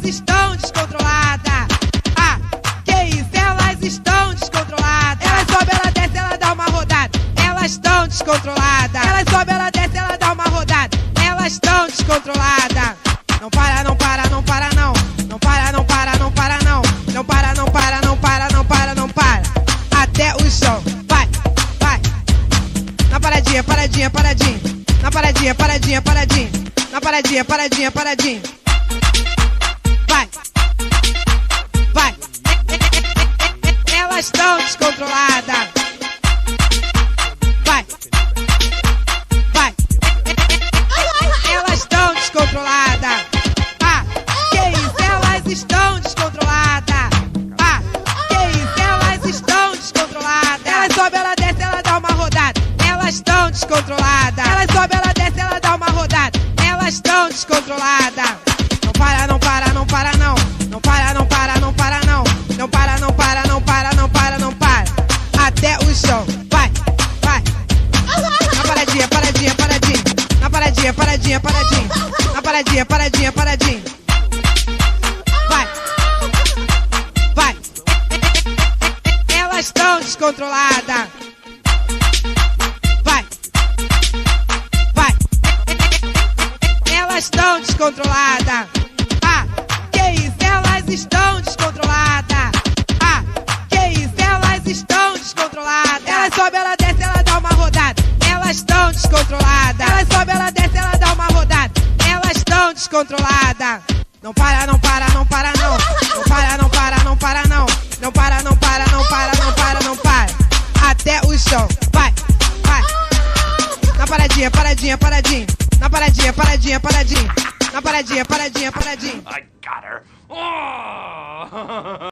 estão descontroladas. Ah, que isso, elas estão descontroladas. Elas sobem, ela desce, ela dá uma rodada. Elas estão descontroladas. Elas sobem, ela desce, ela dá uma rodada. Elas estão descontroladas. Não para, não para, não para não. Não para, não para, não para não. Não para, não para, não para, não para, não para. Até o chão. Vai, vai. Na paradinha, paradinha, paradinha. Na paradinha, paradinha, paradinha. Na paradinha, paradinha, paradinha. Vai, vai. Elas estão descontroladas. Vai, vai. Elas estão descontroladas. Ah, que isso, elas estão descontroladas. Ah, que isso, elas estão descontroladas. Elas sobem, ela desce, ela dá uma rodada. Elas estão descontroladas. Elas sobem, ela desce, ela dá uma rodada. Elas estão descontroladas. Não para, não para, não para não. Não para, não para, não para não. Não para, não para, não para, não para, não para. Até o chão. Vai, vai. Na paradinha, paradinha, paradinha. Na paradinha, paradinha, paradinha. Na paradinha, paradinha, paradinha. Vai, vai. Elas estão descontroladas. Vai, vai. Elas estão descontroladas. Ah, que isso, elas estão descontroladas. Ah, que isso, elas estão descontroladas. Elas sobem, ela desce, ela dá uma rodada. Elas estão descontroladas. Elas sobem, ela desce, ela dá uma rodada. Elas estão descontroladas. Não para, não para, não para não. Não para, não para, não para não. Não para, não para, não para, não para, não para. Até o chão. Vai, vai. Na paradinha, paradinha, paradinha. Na paradinha, paradinha, paradinha. Na paradinha, paradinha, paradinha. I got her. Oh!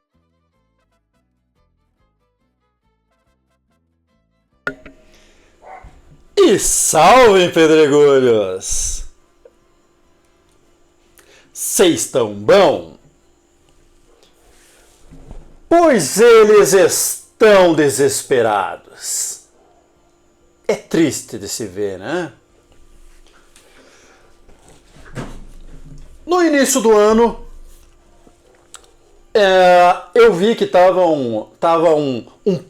E salve, pedregulhos! Cês estão bom? Pois eles estão desesperados. É triste de se ver, né? No início do ano, eu vi que tava um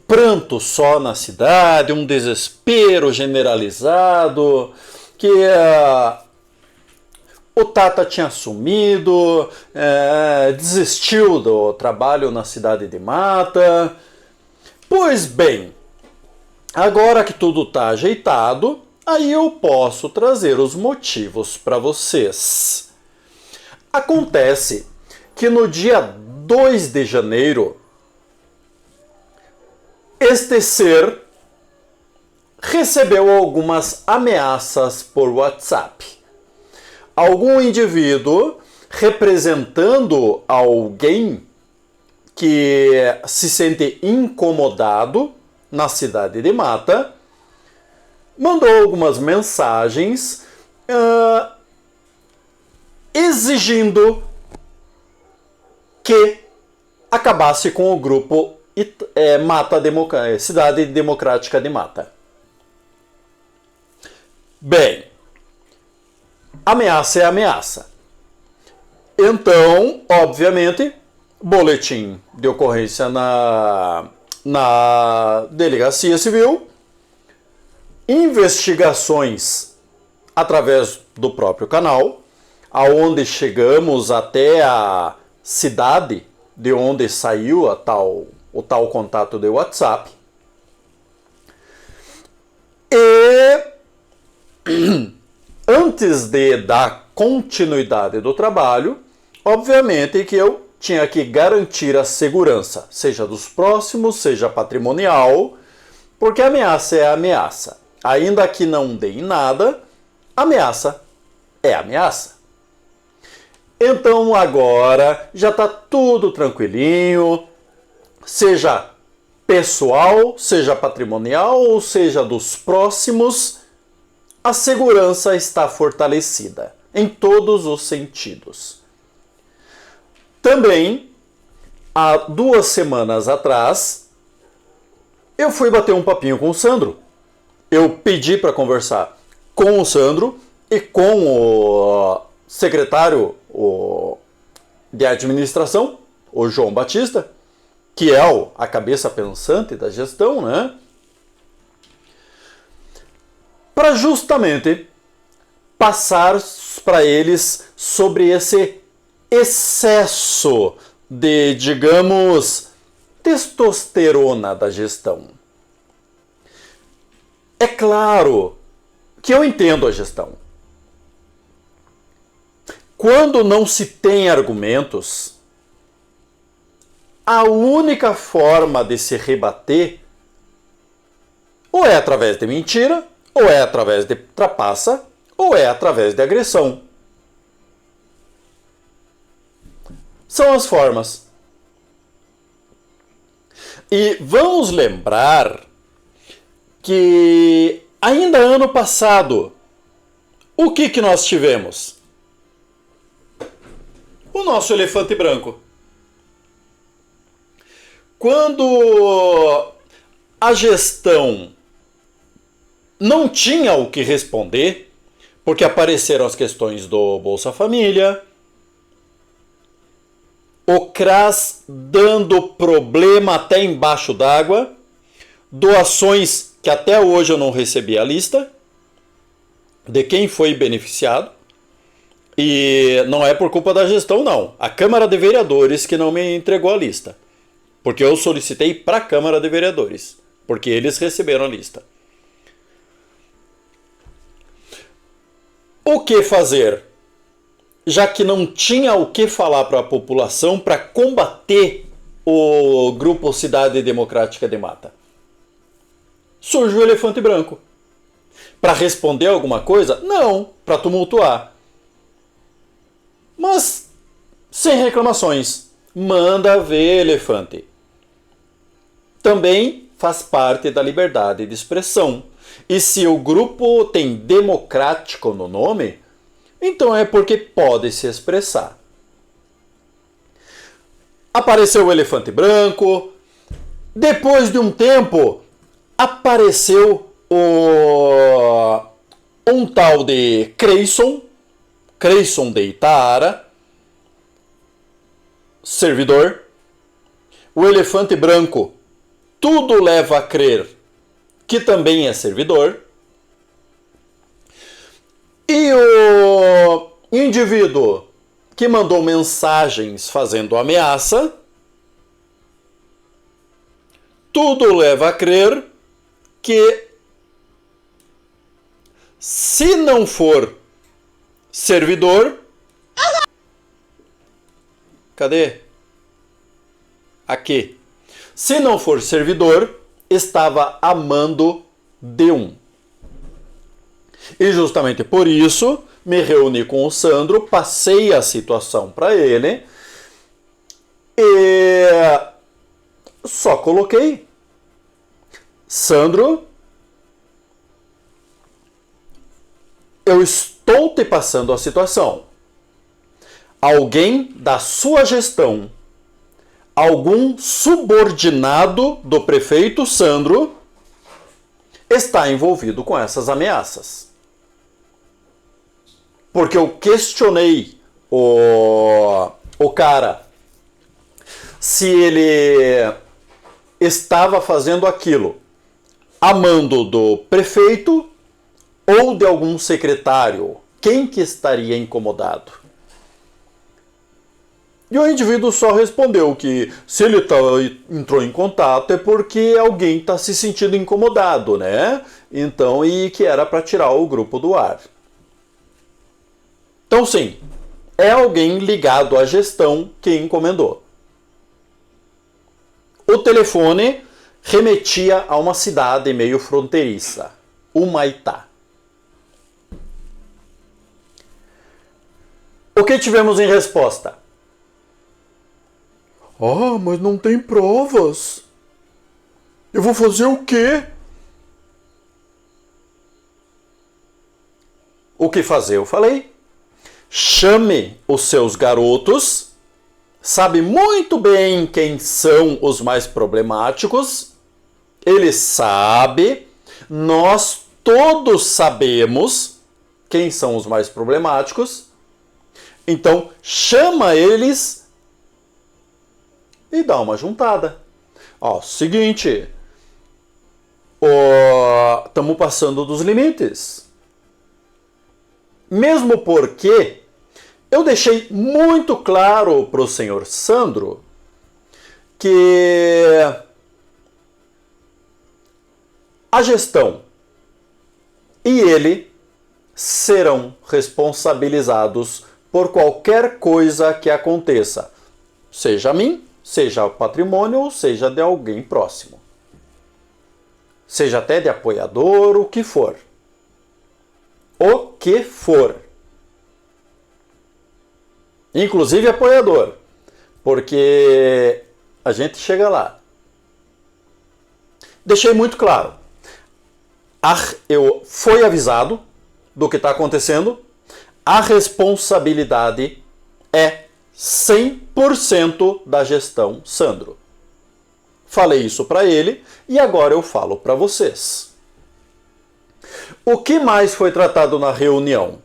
pranto só na cidade, um desespero generalizado, que o Tata tinha sumido, desistiu do trabalho na cidade de Mata. Pois bem, agora que tudo está ajeitado, aí eu posso trazer os motivos para vocês. Acontece que no dia 2 de janeiro, este ser recebeu algumas ameaças por WhatsApp. Algum indivíduo representando alguém que se sente incomodado na cidade de Mata mandou algumas mensagens exigindo que acabasse com o grupo Cidade Democrática de Mata. Bem, ameaça é ameaça. Então, obviamente, boletim de ocorrência na Delegacia Civil, investigações através do próprio canal, aonde chegamos até a cidade de onde saiu o tal contato de WhatsApp. E antes de dar continuidade do trabalho, obviamente que eu tinha que garantir a segurança, seja dos próximos, seja patrimonial, porque ameaça é ameaça. Ainda que não dê em nada, ameaça é ameaça. Então agora já está tudo tranquilinho, seja pessoal, seja patrimonial ou seja dos próximos, a segurança está fortalecida em todos os sentidos. Também, há 2 semanas atrás, eu fui bater um papinho com o Sandro. Eu pedi para conversar com o Sandro e com o secretário, o de administração, o João Batista, que é a cabeça pensante da gestão, né? Para justamente passar para eles sobre esse excesso de, digamos, testosterona da gestão. É claro que eu entendo a gestão. Quando não se tem argumentos, a única forma de se rebater ou é através de mentira, ou é através de trapaça, ou é através de agressão. São as formas. E vamos lembrar que ainda ano passado, o que nós tivemos? O nosso elefante branco. Quando a gestão não tinha o que responder, porque apareceram as questões do Bolsa Família, o CRAS dando problema até embaixo d'água, doações que até hoje eu não recebi a lista de quem foi beneficiado, e não é por culpa da gestão não, a Câmara de Vereadores que não me entregou a lista, porque eu solicitei para a Câmara de Vereadores, porque eles receberam a lista. O que fazer? Já que não tinha o que falar para a população para combater o grupo Cidade Democrática de Mata. Surge o elefante branco. Para responder alguma coisa? Não, para tumultuar. Mas sem reclamações. Manda ver, elefante. Também faz parte da liberdade de expressão. E se o grupo tem democrático no nome, então é porque pode se expressar. Apareceu o elefante branco. Depois de um tempo, apareceu um tal de Creyson de Itaara, servidor. O elefante branco, tudo leva a crer que também é servidor. E o indivíduo que mandou mensagens fazendo ameaça, tudo leva a crer que, se não for servidor... Cadê? Aqui. Se não for servidor, estava amando de um. E justamente por isso, me reuni com o Sandro, passei a situação para ele e só coloquei: Sandro, eu estou te passando a situação. Alguém da sua gestão, algum subordinado do prefeito Sandro, está envolvido com essas ameaças. Porque eu questionei o cara se ele estava fazendo aquilo a mando do prefeito ou de algum secretário. Quem que estaria incomodado? E o indivíduo só respondeu que se ele entrou em contato é porque alguém está se sentindo incomodado, né? Então, e que era para tirar o grupo do ar. Então, sim, é alguém ligado à gestão que encomendou. O telefone remetia a uma cidade meio fronteiriça, Humaitá. O que tivemos em resposta? Ah, mas não tem provas. Eu vou fazer o quê? O que fazer? Eu falei. Chame os seus garotos, sabe muito bem quem são os mais problemáticos, ele sabe, nós todos sabemos quem são os mais problemáticos, então chama eles e dá uma juntada. Ó, seguinte, estamos passando dos limites. Mesmo porque eu deixei muito claro para o senhor Sandro que a gestão e ele serão responsabilizados por qualquer coisa que aconteça, seja a mim, seja o patrimônio ou seja de alguém próximo. Seja até de apoiador, o que for. O que for. Inclusive apoiador, porque a gente chega lá. Deixei muito claro. Eu fui avisado do que está acontecendo. A responsabilidade é 100% da gestão Sandro. Falei isso para ele e agora eu falo para vocês. O que mais foi tratado na reunião?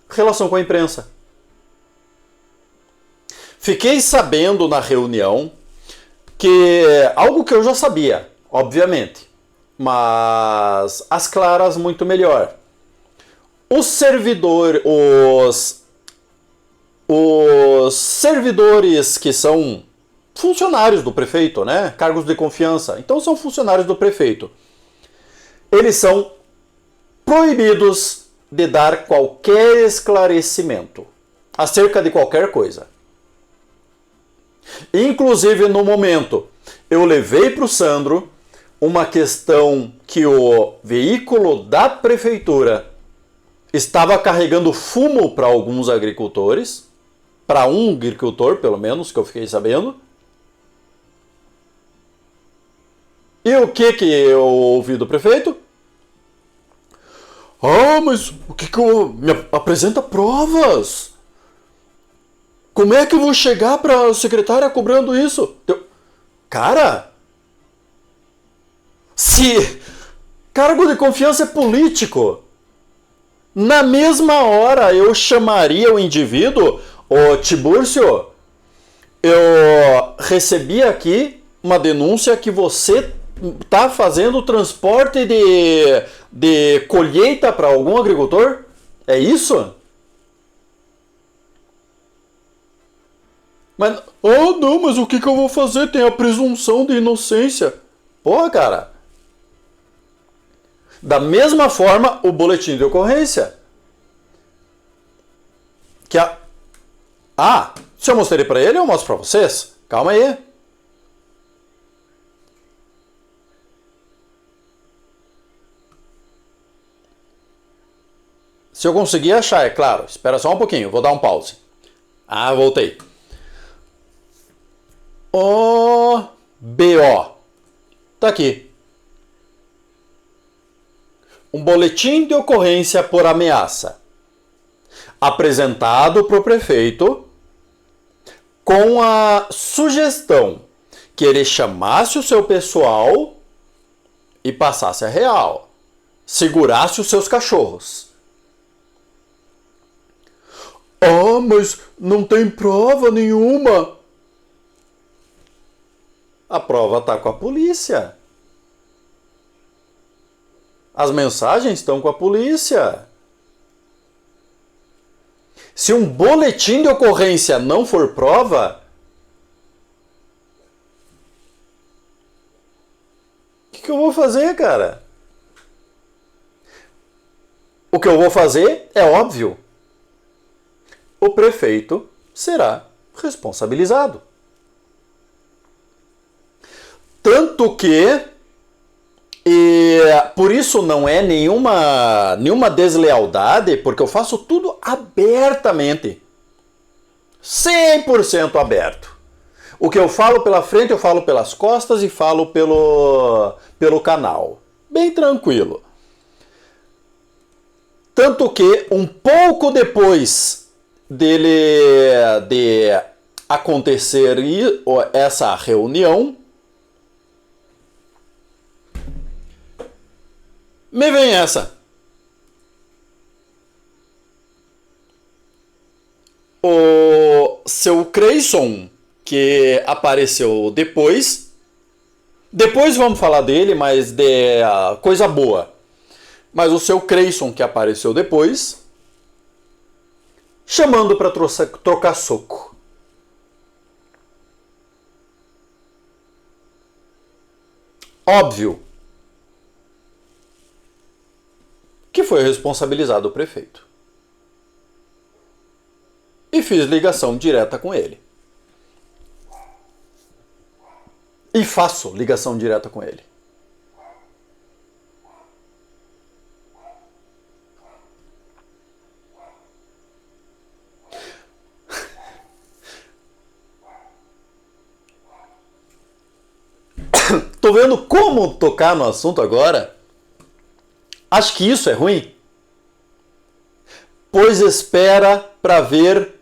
Relação com a imprensa. Fiquei sabendo na reunião que algo que eu já sabia, obviamente, mas às claras muito melhor. Os servidores que são funcionários do prefeito, né? Cargos de confiança. Então são funcionários do prefeito. Eles são proibidos de dar qualquer esclarecimento acerca de qualquer coisa. Inclusive, no momento, eu levei para o Sandro uma questão que o veículo da prefeitura estava carregando fumo para alguns agricultores, para um agricultor, pelo menos, que eu fiquei sabendo. E o que eu ouvi do prefeito? Ah, mas o que eu... Me apresenta provas! Como é que eu vou chegar para a secretária cobrando isso? Cara, se cargo de confiança é político, na mesma hora eu chamaria o indivíduo, ô Tibúrcio, eu recebi aqui uma denúncia que você está fazendo transporte de colheita para algum agricultor? É isso? Mas, não, mas o que eu vou fazer? Tem a presunção de inocência. Porra, cara. Da mesma forma, o boletim de ocorrência. Se eu mostrei para ele, eu mostro para vocês. Calma aí. Se eu conseguir achar, é claro. Espera só um pouquinho, vou dar um pause. Voltei. BO. Tá aqui. Um boletim de ocorrência por ameaça. Apresentado para o prefeito com a sugestão que ele chamasse o seu pessoal e passasse a real. Segurasse os seus cachorros. Mas não tem prova nenhuma. A prova está com a polícia. As mensagens estão com a polícia. Se um boletim de ocorrência não for prova, o que eu vou fazer, cara? O que eu vou fazer é óbvio. O prefeito será responsabilizado. Tanto que, e por isso não é nenhuma deslealdade, porque eu faço tudo abertamente. 100% aberto. O que eu falo pela frente, eu falo pelas costas e falo pelo canal. Bem tranquilo. Tanto que, um pouco depois de acontecer essa reunião, me vem essa. O seu Creyson que apareceu depois. Depois vamos falar dele, mas de coisa boa. Mas o seu Creyson, que apareceu depois, chamando para trocar soco. Óbvio que foi responsabilizado o prefeito. E fiz ligação direta com ele. E faço ligação direta com ele. Tô vendo como tocar no assunto agora. Acho que isso é ruim. Pois espera para ver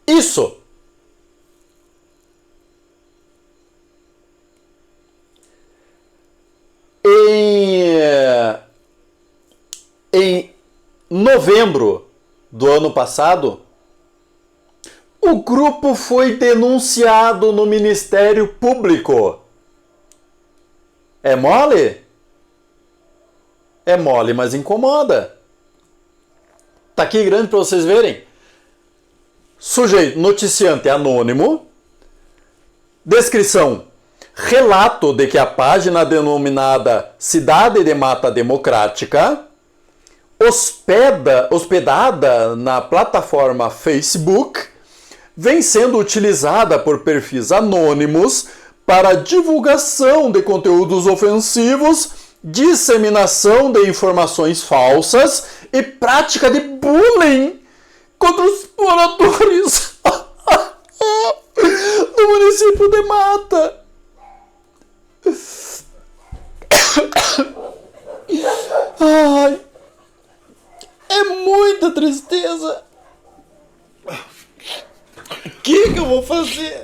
isso. Em novembro do ano passado, o grupo foi denunciado no Ministério Público. É mole? É mole, mas incomoda. Tá aqui grande para vocês verem. Sujeito, noticiante anônimo. Descrição: relato de que a página denominada Cidade de Mata Democrática, hospedada na plataforma Facebook, vem sendo utilizada por perfis anônimos para divulgação de conteúdos ofensivos, disseminação de informações falsas e prática de bullying contra os moradores do município de Mata. Ai, é muita tristeza. O que eu vou fazer?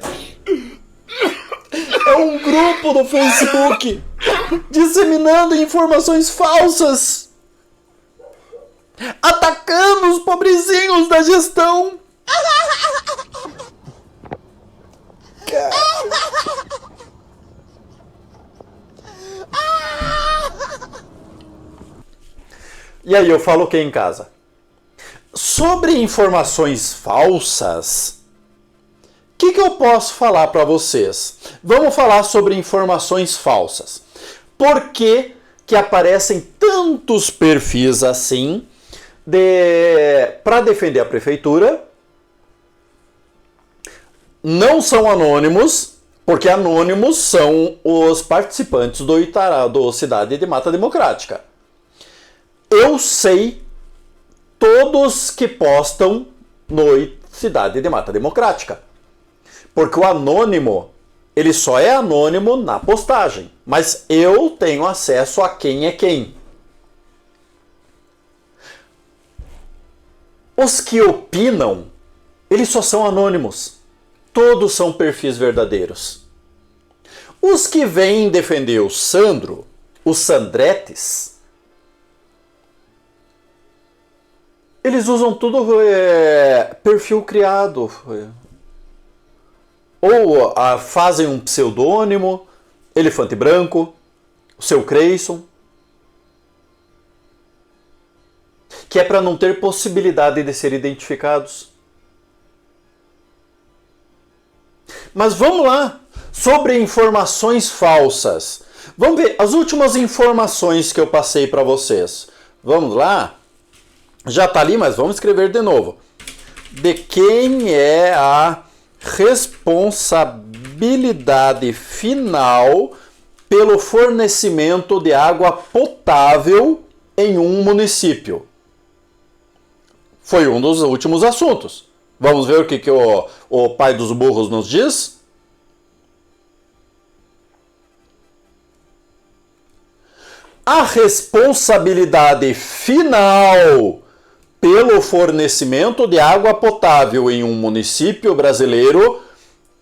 É um grupo no Facebook disseminando informações falsas, atacando os pobrezinhos da gestão. E aí eu falo o que em casa? Sobre informações falsas, o que eu posso falar para vocês? Vamos falar sobre informações falsas. Por que aparecem tantos perfis assim para defender a prefeitura? Não são anônimos, porque anônimos são os participantes do Cidade de Mata Democrática. Eu sei todos que postam no Cidade de Mata Democrática. Porque o anônimo, ele só é anônimo na postagem. Mas eu tenho acesso a quem é quem. Os que opinam, eles só são anônimos. Todos são perfis verdadeiros. Os que vêm defender o Sandro, os Sandretes, eles usam tudo perfil criado. Ou fazem um pseudônimo, Elefante Branco, o seu Creyson, que é para não ter possibilidade de ser identificados. Mas vamos lá, sobre informações falsas. Vamos ver as últimas informações que eu passei para vocês. Vamos lá? Já está ali, mas vamos escrever de novo. De quem é a responsabilidade final pelo fornecimento de água potável em um município? Foi um dos últimos assuntos. Vamos ver o que o pai dos burros nos diz? A responsabilidade final pelo fornecimento de água potável em um município brasileiro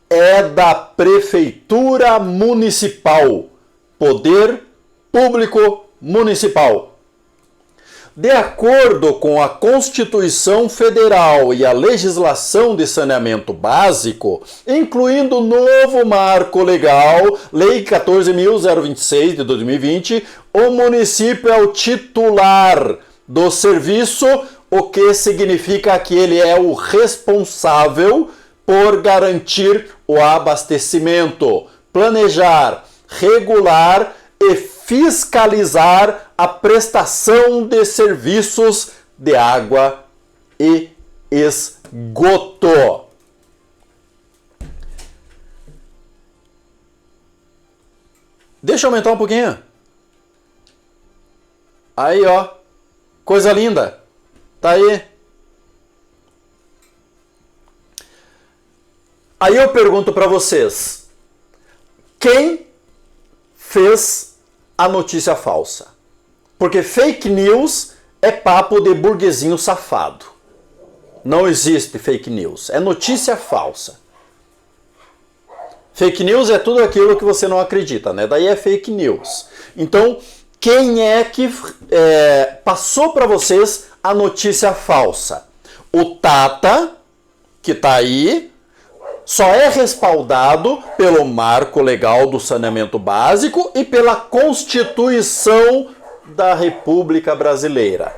é da Prefeitura Municipal, Poder Público Municipal. De acordo com a Constituição Federal e a legislação de saneamento básico, incluindo o novo marco legal, Lei 14.026 de 2020, o município é o titular do serviço, o que significa que ele é o responsável por garantir o abastecimento, planejar, regular e fiscalizar a prestação de serviços de água e esgoto. Deixa eu aumentar um pouquinho. Aí, ó. Coisa linda. Tá aí. Aí eu pergunto para vocês. Quem fez a notícia falsa? Porque fake news é papo de burguesinho safado. Não existe fake news. É notícia falsa. Fake news é tudo aquilo que você não acredita, né? Daí é fake news. Então, quem é que passou para vocês a notícia falsa? O Tata, que está aí, só é respaldado pelo marco legal do saneamento básico e pela Constituição da República Brasileira.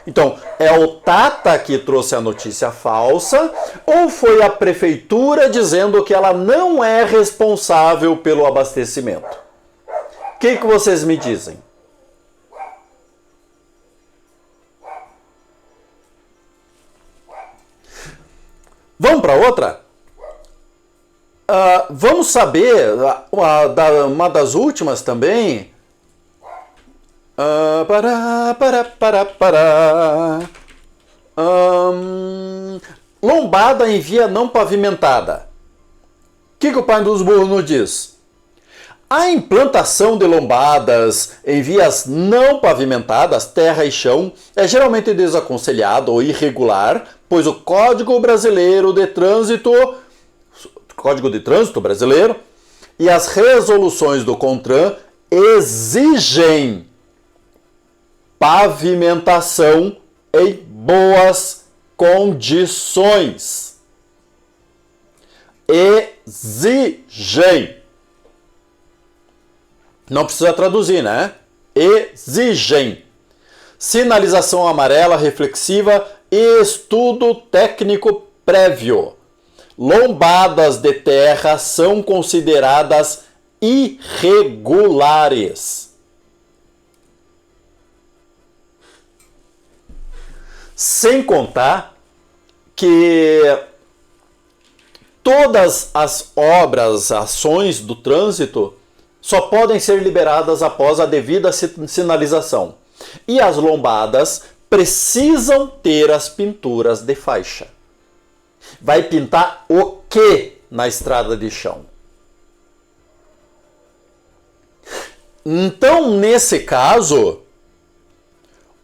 Então, é o Tata que trouxe a notícia falsa ou foi a prefeitura dizendo que ela não é responsável pelo abastecimento? O que vocês me dizem? Vamos para outra? Vamos saber, uma das últimas também. Lombada em via não pavimentada. O que o pai dos burros nos diz? A implantação de lombadas em vias não pavimentadas, terra e chão, é geralmente desaconselhado ou irregular, pois o Código de Trânsito Brasileiro e as resoluções do CONTRAN exigem pavimentação em boas condições. Exigem. Não precisa traduzir, né? Exigem. Sinalização amarela reflexiva e estudo técnico prévio. Lombadas de terra são consideradas irregulares. Sem contar que todas as obras, ações do trânsito só podem ser liberadas após a devida sinalização. E as lombadas precisam ter as pinturas de faixa. Vai pintar o que na estrada de chão? Então, nesse caso,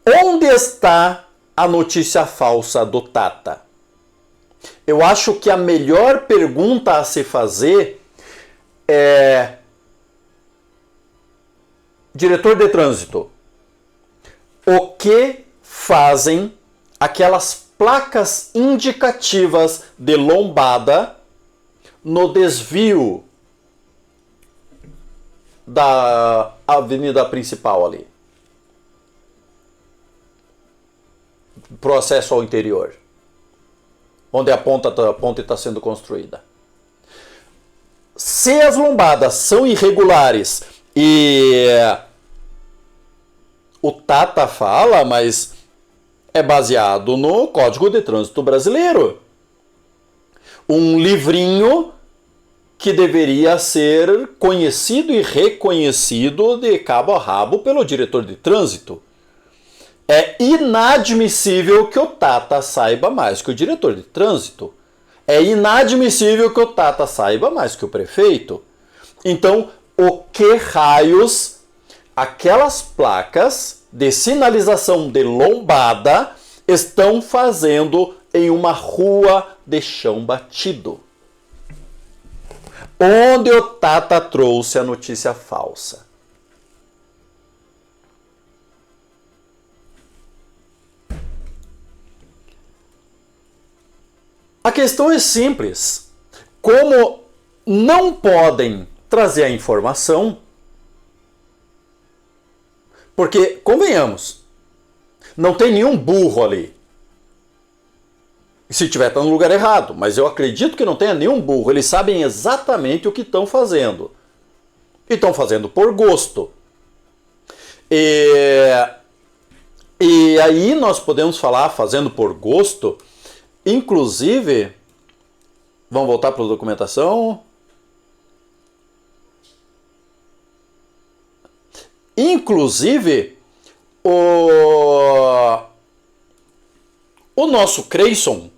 onde está a notícia falsa do Tata? Eu acho que a melhor pergunta a se fazer é: diretor de trânsito, o que fazem aquelas placas indicativas de lombada no desvio da avenida principal ali? Processo ao interior, onde a ponte está sendo construída. Se as lombadas são irregulares e o Tata fala, mas é baseado no Código de Trânsito Brasileiro. Um livrinho que deveria ser conhecido e reconhecido de cabo a rabo pelo diretor de trânsito. É inadmissível que o Tata saiba mais que o diretor de trânsito. É inadmissível que o Tata saiba mais que o prefeito. Então, o que raios aquelas placas de sinalização de lombada estão fazendo em uma rua de chão batido? Onde o Tata trouxe a notícia falsa? A questão é simples. Como não podem trazer a informação, porque, convenhamos, não tem nenhum burro ali. Se tiver, está no lugar errado, mas eu acredito que não tenha nenhum burro. Eles sabem exatamente o que estão fazendo. E estão fazendo por gosto. E aí nós podemos falar fazendo por gosto, inclusive, vamos voltar para a documentação. Inclusive, o nosso Creyson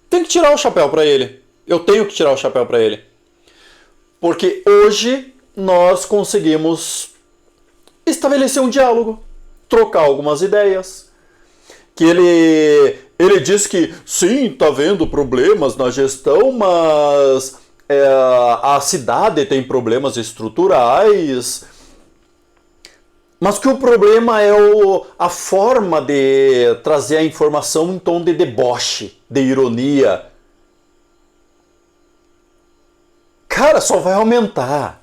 tem que tirar o chapéu para ele. Eu tenho que tirar o chapéu para ele. Porque hoje nós conseguimos estabelecer um diálogo, trocar algumas ideias. Que ele diz que sim, está havendo problemas na gestão, mas a cidade tem problemas estruturais. Mas que o problema é a forma de trazer a informação em tom de deboche, de ironia. Cara, só vai aumentar.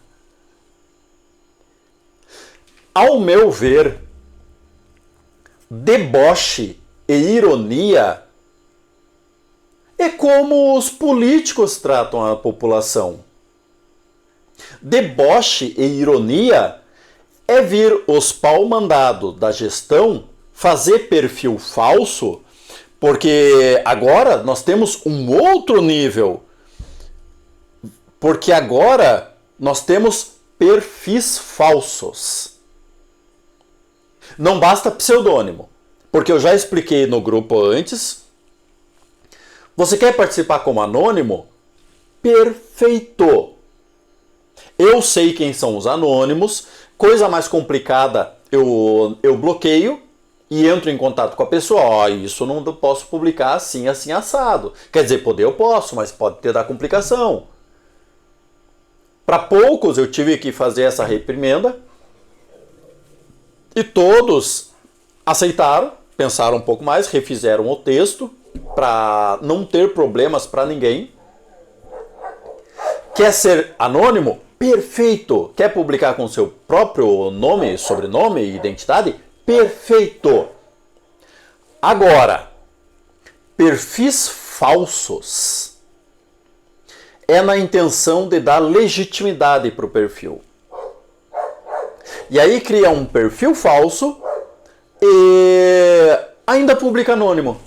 Ao meu ver, deboche e ironia é como os políticos tratam a população. Deboche e ironia é vir os pau-mandados da gestão fazer perfil falso, porque agora nós temos um outro nível. Porque agora nós temos perfis falsos. Não basta pseudônimo, porque eu já expliquei no grupo antes. Você quer participar como anônimo? Perfeito! Eu sei quem são os anônimos. Coisa mais complicada, eu bloqueio e entro em contato com a pessoa. Isso eu não posso publicar assim, assim, assado. Quer dizer, poder eu posso, mas pode ter da complicação. Para poucos eu tive que fazer essa reprimenda. E todos aceitaram, pensaram um pouco mais, refizeram o texto para não ter problemas para ninguém. Quer ser anônimo? Perfeito! Quer publicar com seu próprio nome, sobrenome e identidade? Perfeito! Agora, perfis falsos é na intenção de dar legitimidade para o perfil. E aí cria um perfil falso e ainda publica anônimo.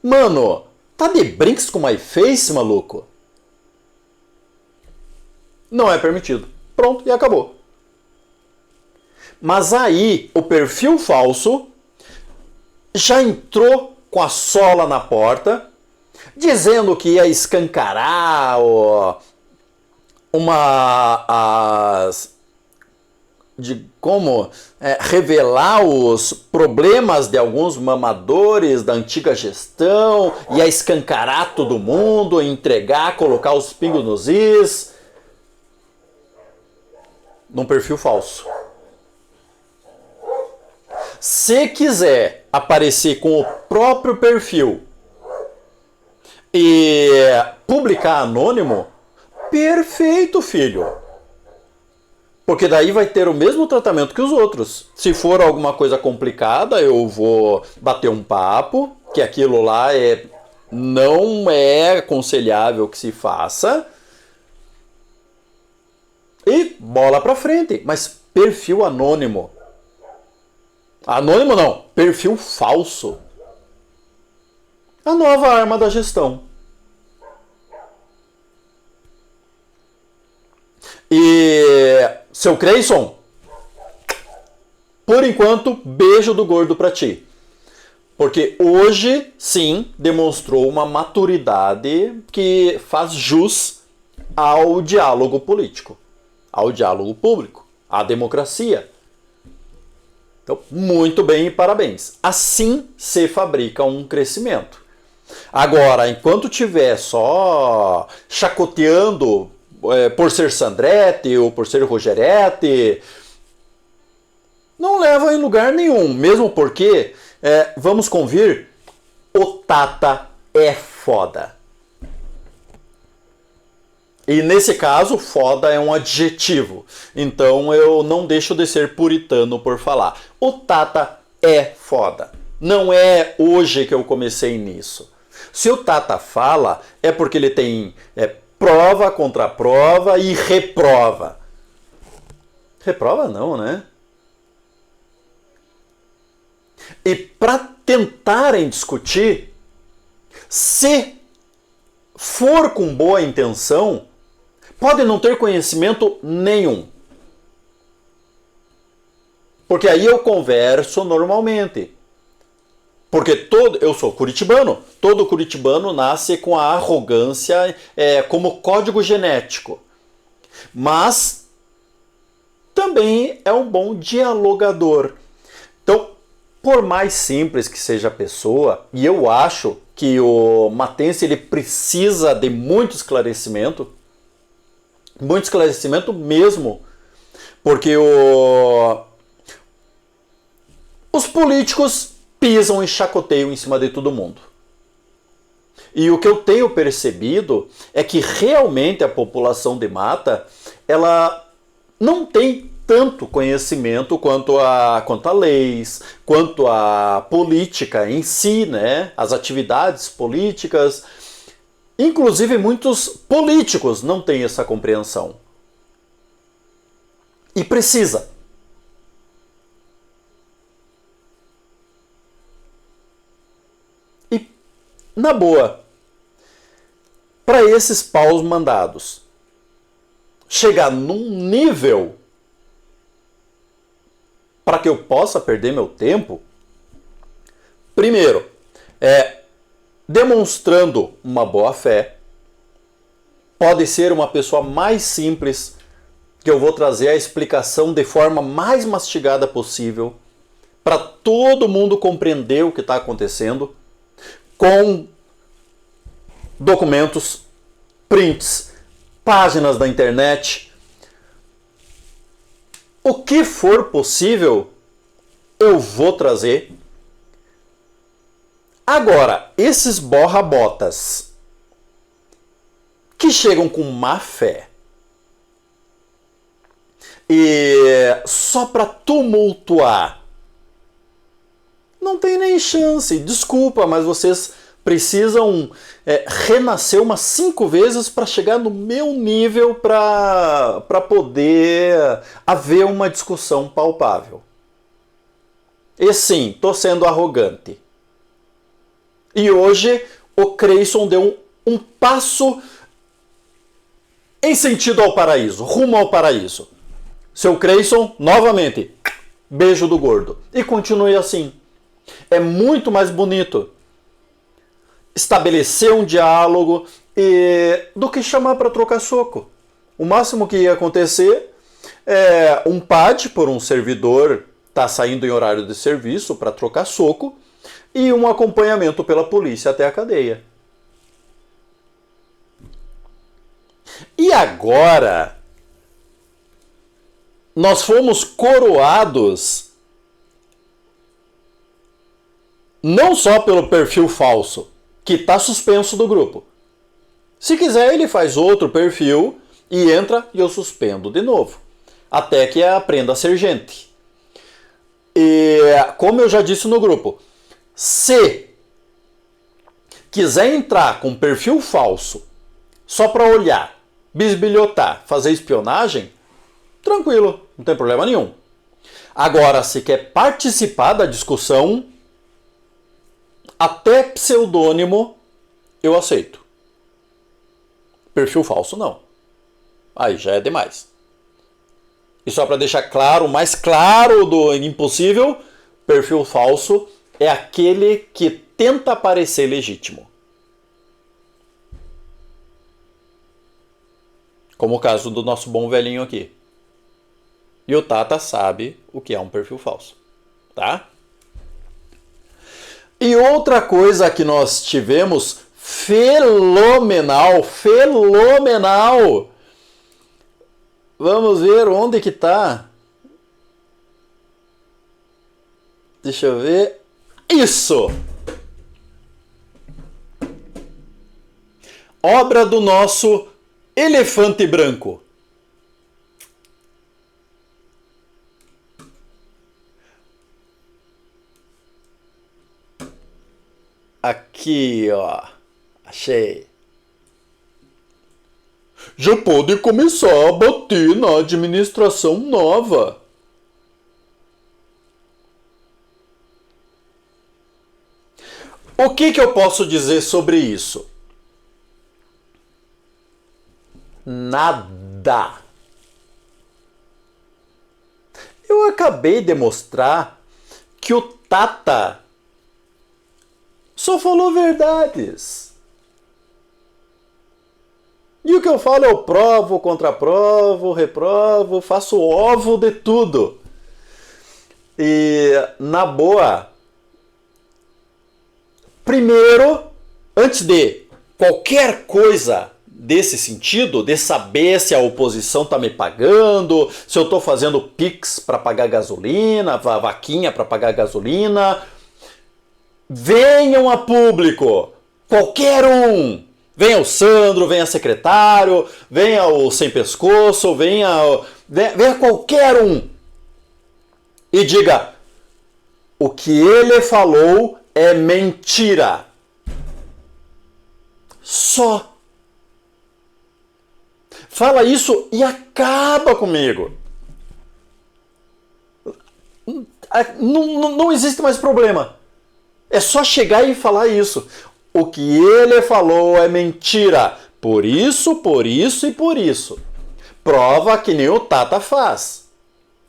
Mano, tá de brinks com MyFace, maluco? Não é permitido. Pronto, e acabou. Mas aí, o perfil falso já entrou com a sola na porta, dizendo que ia escancarar revelar os problemas de alguns mamadores da antiga gestão, ia escancarar todo mundo, entregar, colocar os pingos nos is, num perfil falso. Se quiser aparecer com o próprio perfil e publicar anônimo, perfeito, filho. Porque daí vai ter o mesmo tratamento que os outros. Se for alguma coisa complicada, eu vou bater um papo, que aquilo lá não é aconselhável que se faça. E bola pra frente. Mas perfil anônimo. Anônimo não, perfil falso. A nova arma da gestão. E seu Creyson, por enquanto, beijo do gordo pra ti. Porque hoje, sim, demonstrou uma maturidade que faz jus ao diálogo político, ao diálogo público, à democracia. Então, muito bem e parabéns. Assim se fabrica um crescimento. Agora, enquanto tiver só chacoteando por ser Sandrete ou por ser Rogerete, Não leva em lugar nenhum, mesmo porque, vamos convir, o Tata é foda. E nesse caso, foda é um adjetivo. Então eu não deixo de ser puritano por falar. O Tata é foda. Não é hoje que eu comecei nisso. Se o Tata fala, é porque ele tem prova, contraprova e reprova. Reprova não, né? E para tentarem discutir, se for com boa intenção, pode não ter conhecimento nenhum. Porque aí eu converso normalmente. Porque eu sou curitibano. Todo curitibano nasce com a arrogância como código genético. Mas também é um bom dialogador. Então, por mais simples que seja a pessoa, e eu acho que o matense ele precisa de muito esclarecimento mesmo, porque os políticos pisam e chacoteiam em cima de todo mundo. E o que eu tenho percebido é que realmente a população de mata, ela não tem tanto conhecimento quanto a leis, quanto a política em si, né? As atividades políticas. Inclusive muitos políticos não têm essa compreensão. E precisa. E, na boa, para esses paus mandados chegar num nível para que eu possa perder meu tempo, primeiro, demonstrando uma boa fé, pode ser uma pessoa mais simples, que eu vou trazer a explicação de forma mais mastigada possível, para todo mundo compreender o que está acontecendo, com documentos, prints, páginas da internet. O que for possível, eu vou trazer. Agora, esses borra-botas que chegam com má fé e só para tumultuar, não tem nem chance. Desculpa, mas vocês precisam renascer umas 5 vezes para chegar no meu nível para poder haver uma discussão palpável. E sim, tô sendo arrogante. E hoje o Creyson deu um passo em sentido ao paraíso, rumo ao paraíso. Seu Creyson, novamente, beijo do gordo. E continue assim. É muito mais bonito estabelecer um diálogo do que chamar para trocar soco. O máximo que ia acontecer é um PAD por um servidor tá saindo em horário de serviço para trocar soco e um acompanhamento pela polícia até a cadeia. E agora nós fomos coroados não só pelo perfil falso, que está suspenso do grupo. Se quiser, ele faz outro perfil e entra e eu suspendo de novo. Até que aprenda a ser gente. E como eu já disse no grupo, se quiser entrar com perfil falso só para olhar, bisbilhotar, fazer espionagem, tranquilo, não tem problema nenhum. Agora, se quer participar da discussão, até pseudônimo eu aceito. Perfil falso não. Aí já é demais. E só para deixar claro, o mais claro do impossível, perfil falso é aquele que tenta parecer legítimo. Como o caso do nosso bom velhinho aqui. E o Tata sabe o que é um perfil falso. Tá? E outra coisa que nós tivemos fenomenal. Vamos ver onde que tá. Deixa eu ver. Isso! Obra do nosso elefante branco. Aqui, ó. Achei. Já pode começar a bater na administração nova. O que eu posso dizer sobre isso? Nada. Eu acabei de mostrar que o Tata só falou verdades. E o que eu falo eu provo, contraprovo, reprovo, faço ovo de tudo. E na boa, primeiro, antes de qualquer coisa desse sentido, de saber se a oposição está me pagando, se eu estou fazendo Pix para pagar gasolina, vaquinha para pagar gasolina, venham a público, qualquer um. Venha o Sandro, venha o secretário, venha o Sem Pescoço, venha qualquer um. E diga, o que ele falou é mentira. Só. Fala isso e acaba comigo. Não existe mais problema. É só chegar e falar isso. O que ele falou é mentira. Por isso, por isso e por isso. Prova que nem o Tata faz.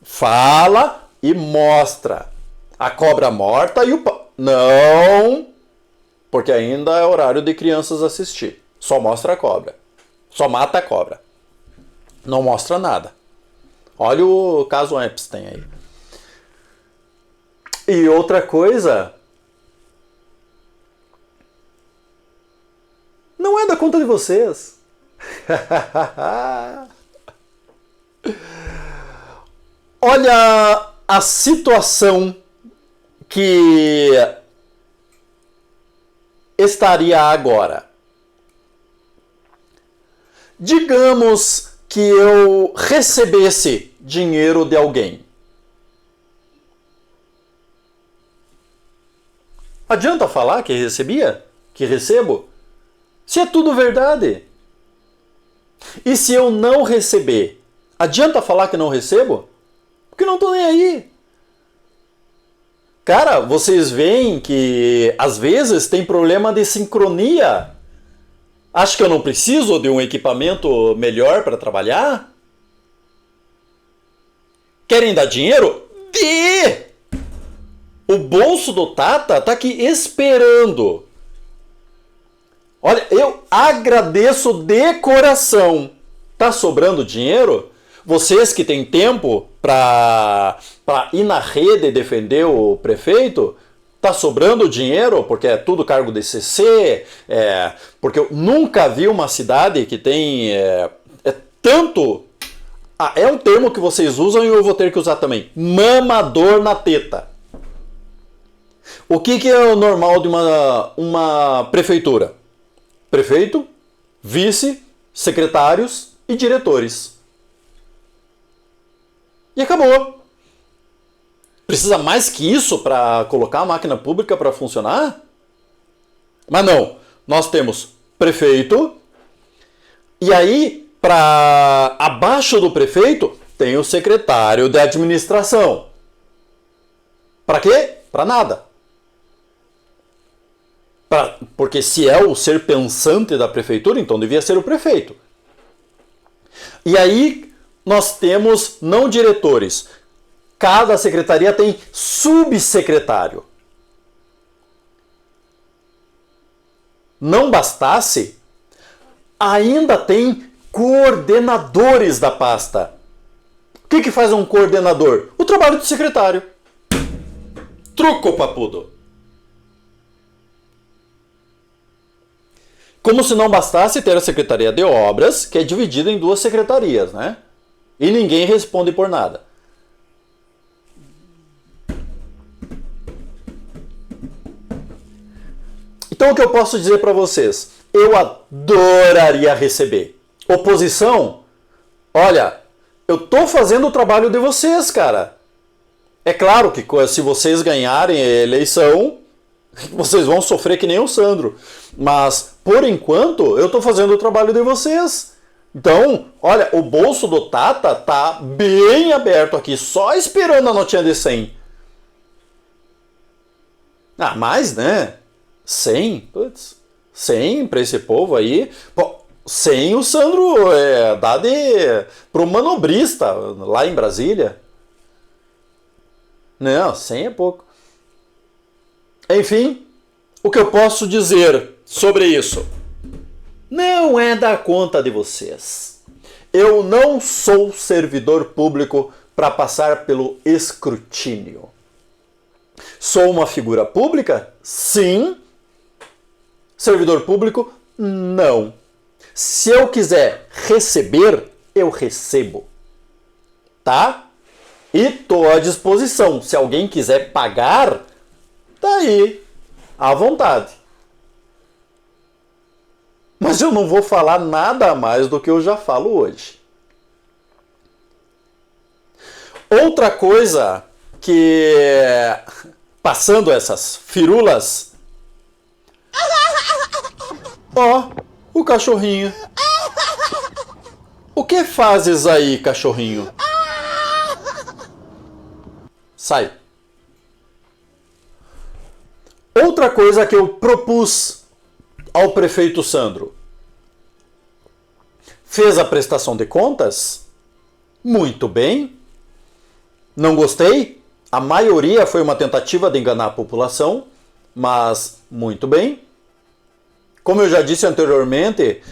Fala e mostra. A cobra morta e o pau. Não, porque ainda é horário de crianças assistir. Só mostra a cobra. Só mata a cobra. Não mostra nada. Olha o caso Epstein aí. E outra coisa... Não é da conta de vocês. Olha a situação que estaria agora. Digamos que eu recebesse dinheiro de alguém. Adianta falar que recebia? Que recebo? Se é tudo verdade. E se eu não receber, adianta falar que não recebo? Porque não tô nem aí. Cara, vocês veem que às vezes tem problema de sincronia. Acho que eu não preciso de um equipamento melhor para trabalhar? Querem dar dinheiro? Dê! O bolso do Tata tá aqui esperando. Olha, eu agradeço de coração. Tá sobrando dinheiro? Vocês que têm tempo para ir na rede e defender o prefeito, tá sobrando dinheiro porque é tudo cargo de CC, porque eu nunca vi uma cidade que tem tanto... é um termo que vocês usam e eu vou ter que usar também. Mamador na teta. O que é o normal de uma prefeitura? Prefeito, vice, secretários e diretores. E acabou. Precisa mais que isso para colocar a máquina pública para funcionar? Mas não. Nós temos prefeito e aí, para abaixo do prefeito, tem o secretário de administração. Para quê? Para nada. Porque se é o ser pensante da prefeitura, então devia ser o prefeito. E aí nós temos não diretores. Cada secretaria tem subsecretário. Não bastasse, ainda tem coordenadores da pasta. O que faz um coordenador? O trabalho do secretário. Truco, papudo. Como se não bastasse ter a Secretaria de Obras, que é dividida em duas secretarias, né? E ninguém responde por nada. Então o que eu posso dizer para vocês? Eu adoraria receber. Oposição? Olha, eu tô fazendo o trabalho de vocês, cara. É claro que se vocês ganharem a eleição, vocês vão sofrer que nem o Sandro. Mas, por enquanto, eu tô fazendo o trabalho de vocês. Então, olha, o bolso do Tata tá bem aberto aqui, só esperando a notinha de 100. Ah, mais, né? 100? Putz, 100 pra esse povo aí. Pô, 100 o Sandro dá pro manobrista lá em Brasília. Não, 100 é pouco. Enfim, o que eu posso dizer sobre isso? Não é da conta de vocês. Eu não sou servidor público para passar pelo escrutínio. Sou uma figura pública? Sim. Servidor público? Não. Se eu quiser receber, eu recebo. Tá? E tô à disposição. Se alguém quiser pagar, tá aí, à vontade. Mas eu não vou falar nada mais do que eu já falo hoje. Outra coisa que, passando essas firulas... Ó, o cachorrinho. O que fazes aí, cachorrinho? Sai. Outra coisa que eu propus ao prefeito Sandro. Fez a prestação de contas? Muito bem. Não gostei? A maioria foi uma tentativa de enganar a população, mas muito bem. Como eu já disse anteriormente,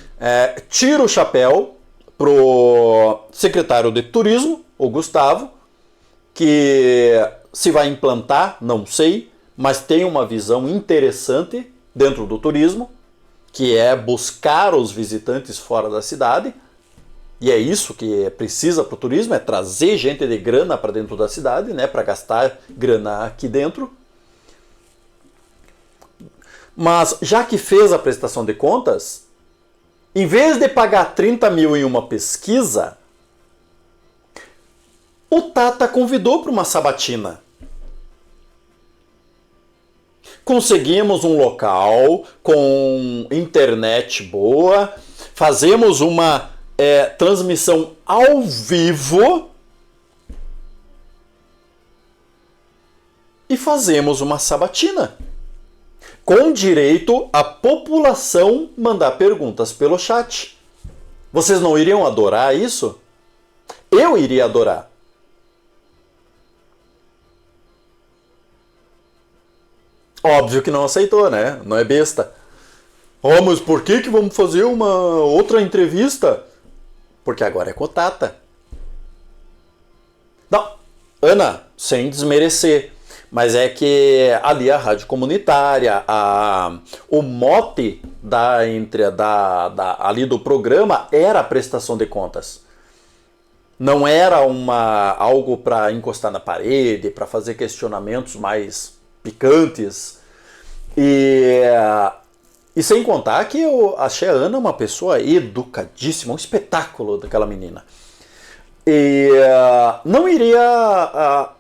tiro o chapéu pro secretário de Turismo, o Gustavo, que se vai implantar, não sei, mas tem uma visão interessante dentro do turismo, que é buscar os visitantes fora da cidade. E é isso que precisa para o turismo, é trazer gente de grana para dentro da cidade, né, para gastar grana aqui dentro. Mas já que fez a prestação de contas, em vez de pagar 30 mil em uma pesquisa, o Tata convidou para uma sabatina. Conseguimos um local com internet boa, fazemos uma transmissão ao vivo e fazemos uma sabatina. Com direito à população mandar perguntas pelo chat. Vocês não iriam adorar isso? Eu iria adorar. Óbvio que não aceitou, né? Não é besta. Oh, mas por que vamos fazer uma outra entrevista? Porque agora é com o Tata. Não, Ana, sem desmerecer, mas é que ali a rádio comunitária, o mote ali do programa era a prestação de contas. Não era algo para encostar na parede, para fazer questionamentos mais picantes. E sem contar que eu achei a Ana uma pessoa educadíssima, um espetáculo daquela menina. E não iria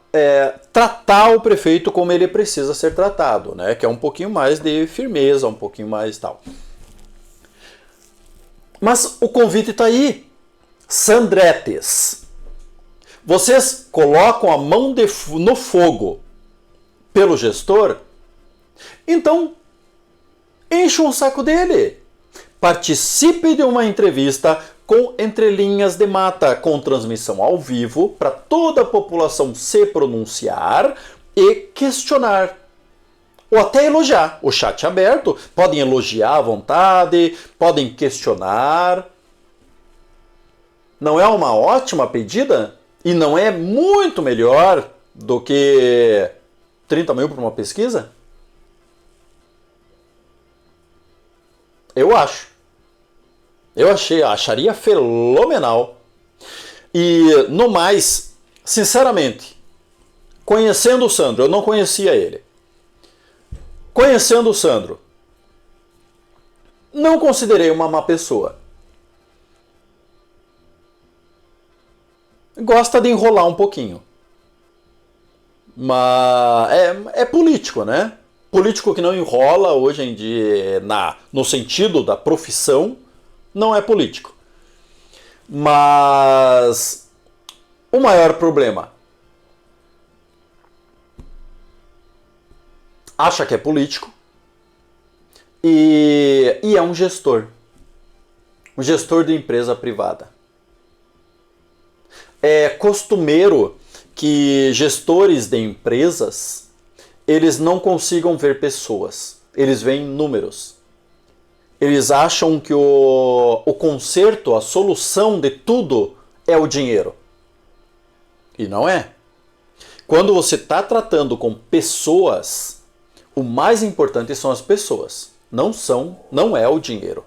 tratar o prefeito como ele precisa ser tratado, né? Que é um pouquinho mais de firmeza, um pouquinho mais tal. Mas o convite está aí. Sandretes, vocês colocam a mão no fogo pelo gestor, então encham o saco dele. Participe de uma entrevista com entrelinhas de mata, com transmissão ao vivo, para toda a população se pronunciar e questionar. Ou até elogiar. O chat é aberto, podem elogiar à vontade, podem questionar. Não é uma ótima pedida? E não é muito melhor do que 30 mil para uma pesquisa? Eu acho. Acharia fenomenal. E no mais, sinceramente, conhecendo o Sandro, eu não conhecia ele. Conhecendo o Sandro, não considerei uma má pessoa. Gosta de enrolar um pouquinho. Mas é político, né? Político que não enrola hoje em dia, no sentido da profissão, não é político. Mas o maior problema, acha que é político e é um gestor de empresa privada. É costumeiro que gestores de empresas, eles não consigam ver pessoas, eles veem números. Eles acham que o conserto, a solução de tudo é o dinheiro. E não é. Quando você está tratando com pessoas, o mais importante são as pessoas, não é o dinheiro.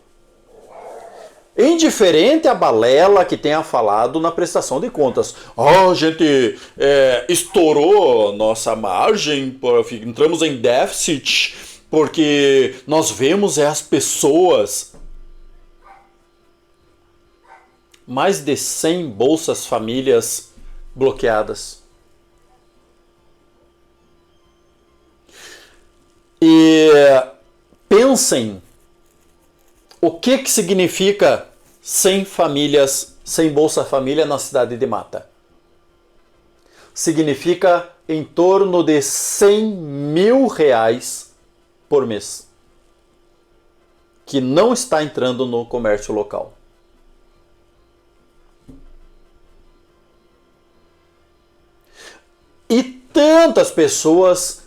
Indiferente à balela que tenha falado na prestação de contas. A gente estourou nossa margem, entramos em déficit, porque nós vemos as pessoas. Mais de 100 bolsas famílias bloqueadas. E pensem o que significa 100 famílias, 100 Bolsa Família na cidade de Mata. Significa em torno de 100 mil reais por mês, que não está entrando no comércio local. E tantas pessoas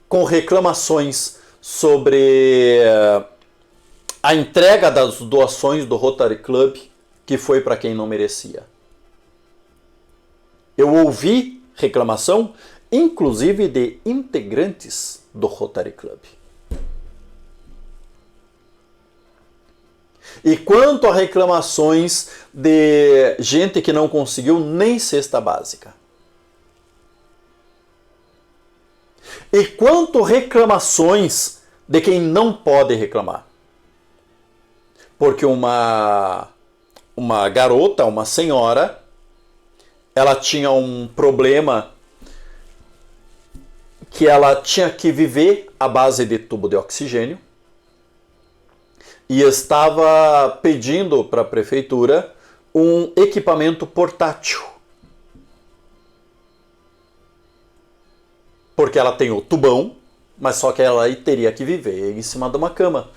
com reclamações sobre a entrega das doações do Rotary Club, que foi para quem não merecia. Eu ouvi reclamação, inclusive de integrantes do Rotary Club. E quanto a reclamações de gente que não conseguiu nem cesta básica. E quanto reclamações de quem não pode reclamar. Porque uma garota, uma senhora, ela tinha um problema que ela tinha que viver à base de tubo de oxigênio e estava pedindo para a prefeitura um equipamento portátil. Porque ela tem o tubão, mas só que ela teria que viver em cima de uma cama.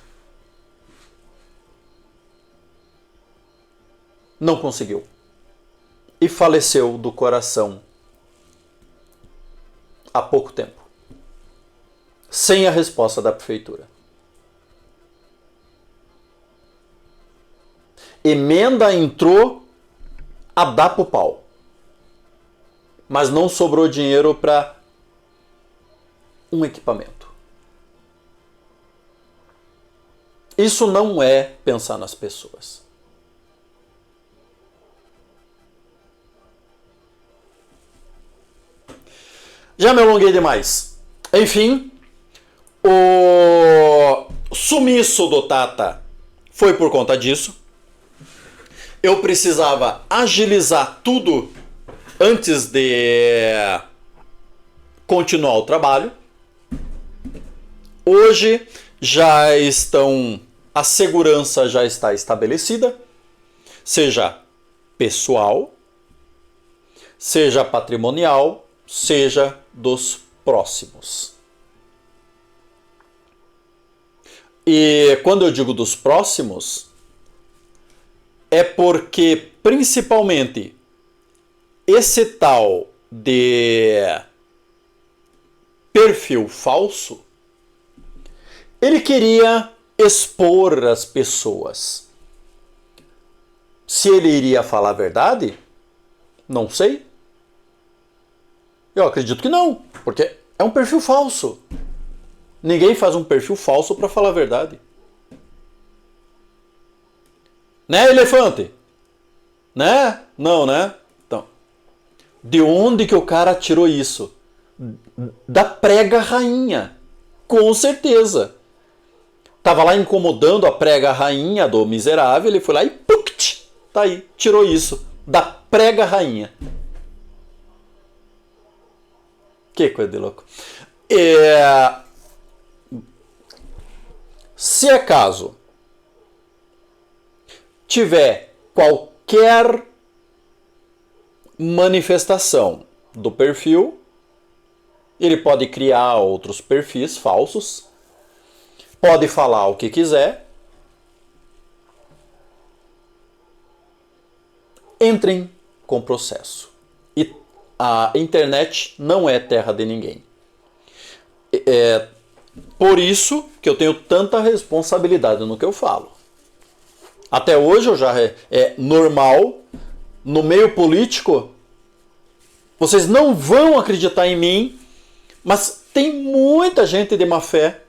Não conseguiu. E faleceu do coração há pouco tempo. Sem a resposta da prefeitura. Emenda entrou a dar pro pau. Mas não sobrou dinheiro para um equipamento. Isso não é pensar nas pessoas. Já me alonguei demais. Enfim, o sumiço do Tata foi por conta disso. Eu precisava agilizar tudo antes de continuar o trabalho. Hoje a segurança já está estabelecida, seja pessoal, seja patrimonial, seja dos próximos. E quando eu digo dos próximos, é porque principalmente esse tal de perfil falso, ele queria expor as pessoas. Se ele iria falar a verdade, não sei. Eu acredito que não, porque é um perfil falso. Ninguém faz um perfil falso para falar a verdade. Né, elefante? Né? Não, né? Então, de onde que o cara tirou isso? Da prega rainha. Com certeza. Tava lá incomodando a prega rainha do miserável, ele foi lá e puct, tá aí, tirou isso da prega rainha. Que coisa de louco. Se acaso tiver qualquer manifestação do perfil, ele pode criar outros perfis falsos, pode falar o que quiser. Entrem com processo. E a internet não é terra de ninguém. É por isso que eu tenho tanta responsabilidade no que eu falo. Até hoje eu já é normal. No meio político, vocês não vão acreditar em mim, mas tem muita gente de má fé.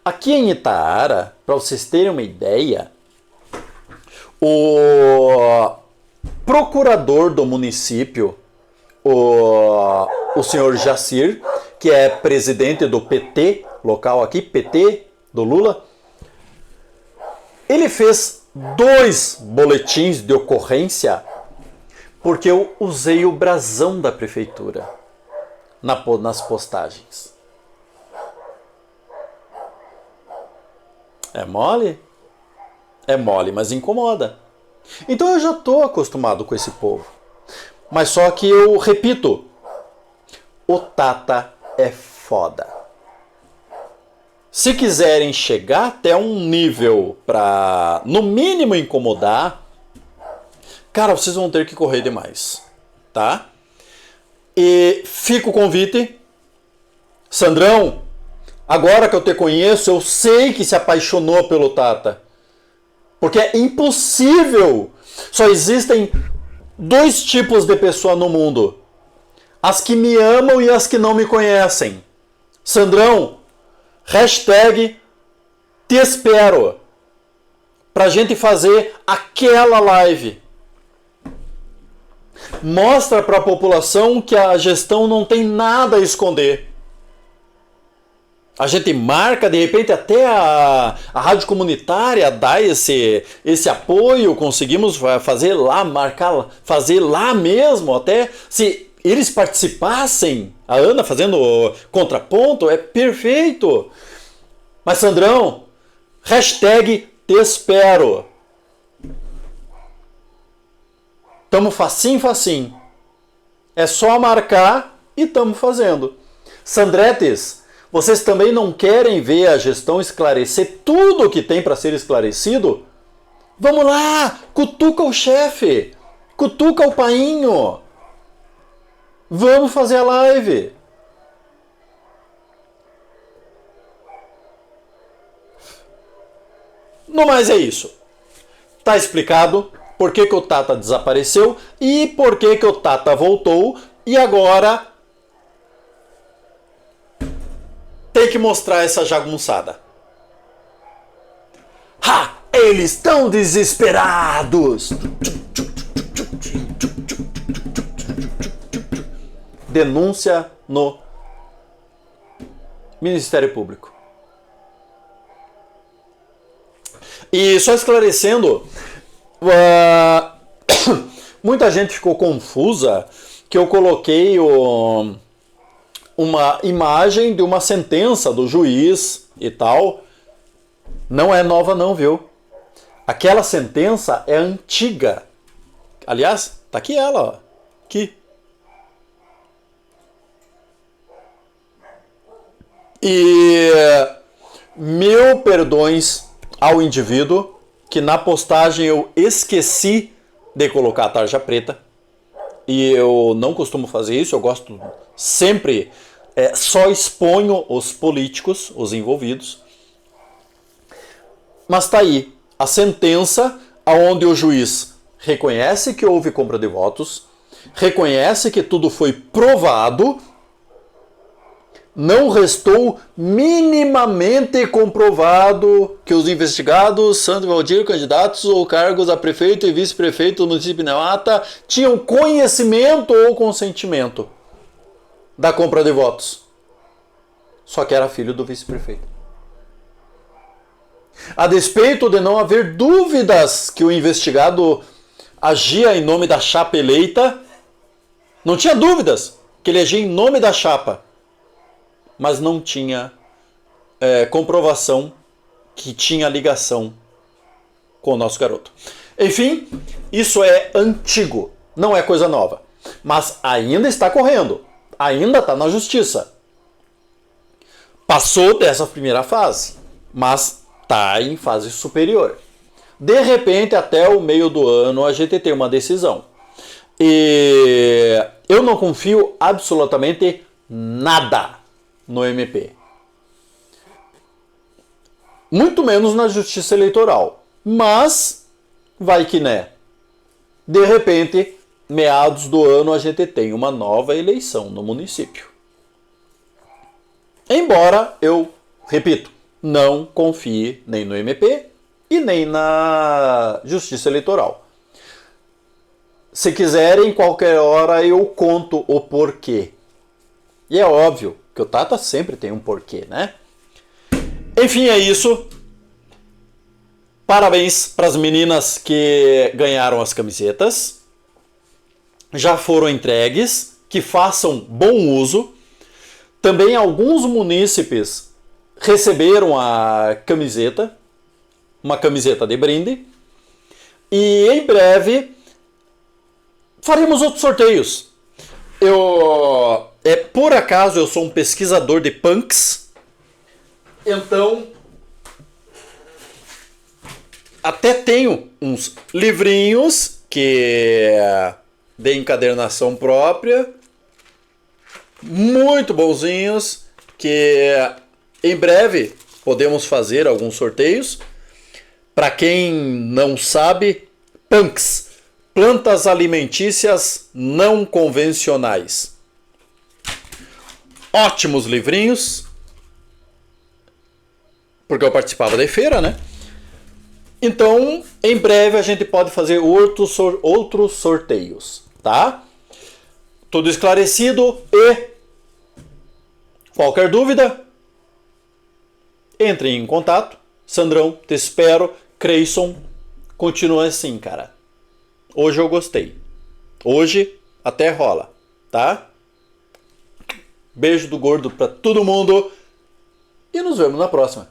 Aqui em Itaara, para vocês terem uma ideia, o procurador do município, o senhor Jacir, que é presidente do PT local aqui, PT do Lula, ele fez 2 boletins de ocorrência porque eu usei o brasão da prefeitura nas postagens. É mole? É mole, mas incomoda. Então eu já estou acostumado com esse povo. Mas só que eu repito, o Tata é foda. Se quiserem chegar até um nível para, no mínimo, incomodar, cara, vocês vão ter que correr demais, tá? E fica o convite. Sandrão, agora que eu te conheço, eu sei que se apaixonou pelo Tata. Porque é impossível. Só existem 2 tipos de pessoa no mundo. As que me amam e as que não me conhecem. Sandrão, hashtag te espero. Pra gente fazer aquela live. Mostra pra população que a gestão não tem nada a esconder. A gente marca, de repente, até a rádio comunitária dá esse apoio, conseguimos fazer lá, marcar, fazer lá mesmo, até se eles participassem, a Ana fazendo contraponto, é perfeito. Mas, Sandrão, hashtag te espero. Tamo facinho. É só marcar e tamo fazendo. Sandretes, vocês também não querem ver a gestão esclarecer tudo o que tem para ser esclarecido? Vamos lá! Cutuca o chefe! Cutuca o painho! Vamos fazer a live! No mais é isso. Tá explicado por que o Tata desapareceu e por que o Tata voltou e agora tem que mostrar essa jagunçada. Ha! Eles estão desesperados! Denúncia no Ministério Público. E só esclarecendo, muita gente ficou confusa que eu coloquei uma imagem de uma sentença do juiz e tal. Não é nova não, viu? Aquela sentença é antiga. Aliás, tá aqui ela, ó. Aqui. E mil perdões ao indivíduo que na postagem eu esqueci de colocar a tarja preta. E eu não costumo fazer isso, eu gosto sempre, só exponho os políticos, os envolvidos. Mas tá aí, a sentença onde o juiz reconhece que houve compra de votos, reconhece que tudo foi provado, não restou minimamente comprovado que os investigados, Sandro Valdir, candidatos ou cargos a prefeito e vice-prefeito do município de Pinamata, tinham conhecimento ou consentimento da compra de votos. Só que era filho do vice-prefeito. A despeito de não haver dúvidas que o investigado agia em nome da chapa eleita, não tinha dúvidas que ele agia em nome da chapa, mas não tinha comprovação que tinha ligação com o nosso garoto. Enfim, isso é antigo, não é coisa nova, mas ainda está correndo, ainda está na justiça. Passou dessa primeira fase, mas está em fase superior. De repente, até o meio do ano, a gente tem uma decisão. E eu não confio absolutamente nada no MP. Muito menos na Justiça Eleitoral. Mas, vai que né. De repente, meados do ano, a gente tem uma nova eleição no município. Embora eu, repito, não confie nem no MP e nem na Justiça Eleitoral. Se quiserem, qualquer hora eu conto o porquê. E é óbvio que o Tata sempre tem um porquê, né? Enfim, é isso. Parabéns para as meninas que ganharam as camisetas. Já foram entregues. Que façam bom uso. Também alguns munícipes receberam a camiseta. Uma camiseta de brinde. E em breve faremos outros sorteios. Por acaso eu sou um pesquisador de punks. Então até tenho uns livrinhos de encadernação própria, muito bonzinhos, que em breve podemos fazer alguns sorteios. Para quem não sabe, punks, plantas alimentícias não convencionais. Ótimos livrinhos, porque eu participava da feira, né? Então, em breve a gente pode fazer outros sorteios, tá? Tudo esclarecido e qualquer dúvida, entre em contato. Sandrão, te espero. Creyson, continua assim, cara. Hoje eu gostei. Hoje até rola, tá? Beijo do gordo pra todo mundo e nos vemos na próxima.